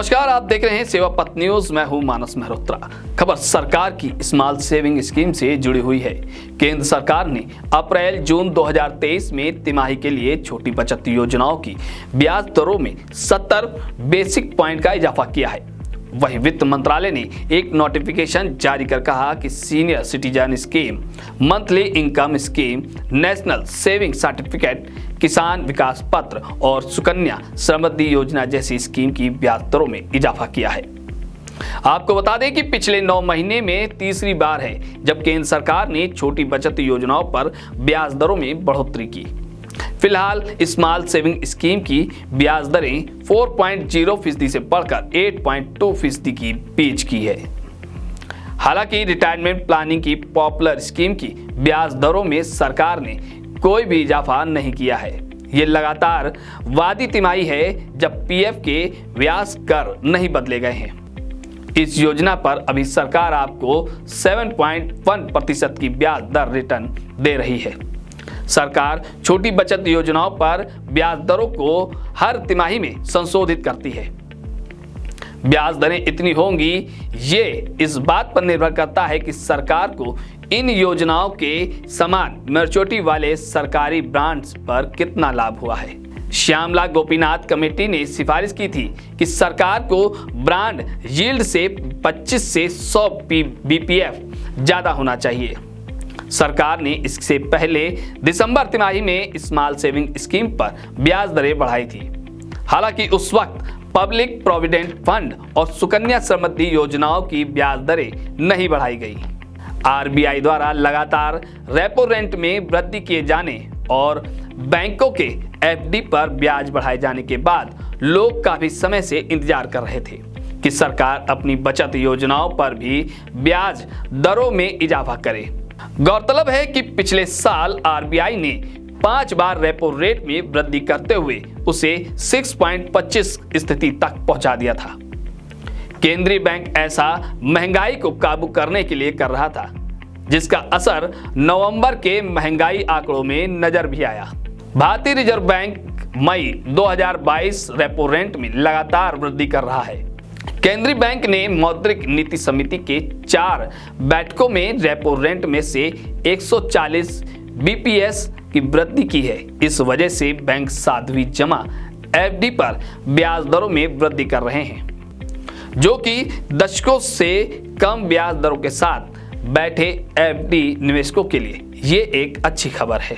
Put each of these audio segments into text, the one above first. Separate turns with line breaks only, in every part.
नमस्कार, आप देख रहे हैं सेवा पथ न्यूज। मैं हूं मानस मेहरोत्रा। खबर सरकार की स्मॉल सेविंग स्कीम से जुड़ी हुई है। केंद्र सरकार ने अप्रैल जून 2023 में तिमाही के लिए छोटी बचत योजनाओं की ब्याज दरों में 70 बेसिक पॉइंट का इजाफा किया है। वहीं वित्त मंत्रालय ने एक नोटिफिकेशन जारी कर कहा कि senior citizen scheme, monthly income scheme, national saving certificate, किसान विकास पत्र और सुकन्या समृद्धि योजना जैसी स्कीम की ब्याज दरों में इजाफा किया है। आपको बता दें कि पिछले 9 महीने में तीसरी बार है जब केंद्र सरकार ने छोटी बचत योजनाओं पर ब्याज दरों में बढ़ोतरी की। फिलहाल स्मॉल सेविंग स्कीम की ब्याज दरें 4.0% से बढ़कर 8.2% की पेश की है। हालांकि रिटायरमेंट प्लानिंग की पॉपुलर स्कीम की ब्याज दरों में सरकार ने कोई भी इजाफा नहीं किया है। ये लगातार वादी तिमाही है जब पीएफ के ब्याज कर नहीं बदले गए हैं। इस योजना पर अभी सरकार आपको 7.1% की ब्याज दर रिटर्न दे रही है। सरकार छोटी बचत योजनाओं पर ब्याज दरों को हर तिमाही में संशोधित करती है। ब्याज दरें इतनी होंगी, ये इस बात पर निर्भर करता है कि सरकार को इन योजनाओं के समान मैच्योरिटी वाले सरकारी बॉन्ड्स पर कितना लाभ हुआ है। श्यामला गोपीनाथ कमेटी ने सिफारिश की थी कि सरकार को बॉन्ड यील्ड से 25 से 100 बीपीएफ ज्यादा होना चाहिए। सरकार ने इससे पहले दिसंबर तिमाही में स्मॉल सेविंग स्कीम पर ब्याज दरें बढ़ाई थी। हालांकि उस वक्त पब्लिक प्रोविडेंट फंड और सुकन्या समृद्धि योजनाओं की ब्याज दरें नहीं बढ़ाई गई। आरबीआई द्वारा लगातार रेपो रेट में वृद्धि किए जाने और बैंकों के एफडी पर ब्याज बढ़ाए जाने के बाद लोग काफी समय से इंतजार कर रहे थे कि सरकार अपनी बचत योजनाओं पर भी ब्याज दरों में इजाफा करे। गौरतलब है कि पिछले साल आरबीआई ने 5 बार रेपो रेट में वृद्धि करते हुए उसे 6.25 स्थिति तक पहुंचा दिया था। केंद्रीय बैंक ऐसा महंगाई को काबू करने के लिए कर रहा था, जिसका असर नवंबर के महंगाई आंकड़ों में नजर भी आया। भारतीय रिजर्व बैंक मई 2022 रेपो रेट में लगातार वृद्धि कर रहा है। केंद्रीय बैंक ने मौद्रिक नीति समिति के 4 बैठकों में रेपो रेट में से 140 बीपीएस की वृद्धि की है। इस वजह से बैंक साध्वी जमा एफडी पर ब्याज दरों में वृद्धि कर रहे हैं, जो कि दशकों से कम ब्याज दरों के साथ बैठे एफडी निवेशकों के लिए ये एक अच्छी खबर है।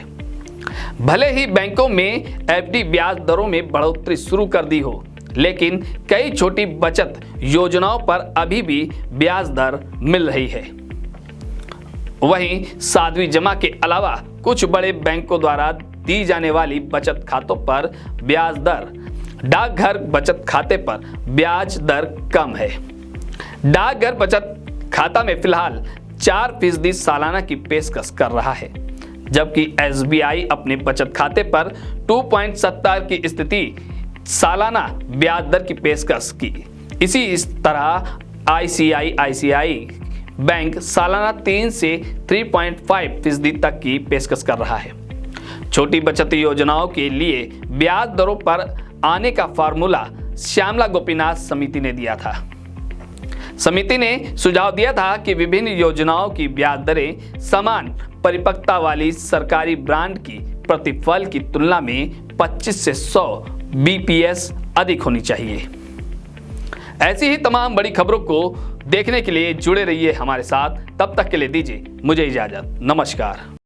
भले ही बैंकों में एफडी ब्याज दरों में बढ़ोतरी शुरू कर दी हो, लेकिन कई छोटी बचत योजनाओं पर अभी भी ब्याज दर मिल रही है। वहीं साध्वी जमा के अलावा कुछ बड़े बैंकों द्वारा दी जाने वाली बचत खातों पर ब्याज दर, डाकघर बचत खाते पर ब्याज दर कम है। डाकघर बचत खाता में फिलहाल 4% सालाना की पेशकश कर रहा है, जबकि एसबीआई अपने बचत खाते पर 2.70 की स्थिति सालाना ब्याज दर की पेशकश की। इस तरह आईसीआईसीआई बैंक सालाना 3 से 3.5% तक की पेशकश कर रहा है। छोटी बचत योजनाओं के लिए ब्याज दरों पर आने का फार्मूला श्यामला गोपीनाथ समिति ने दिया था। समिति ने सुझाव दिया था कि विभिन्न योजनाओं की ब्याज दरें समान परिपक्वता वाली सरकारी बॉन्ड की प्रतिफल की तुलना में 25 से 100 बीपीएस अधिक होनी चाहिए। ऐसी ही तमाम बड़ी खबरों को देखने के लिए जुड़े रहिए हमारे साथ। तब तक के लिए दीजिए मुझे इजाजत। नमस्कार।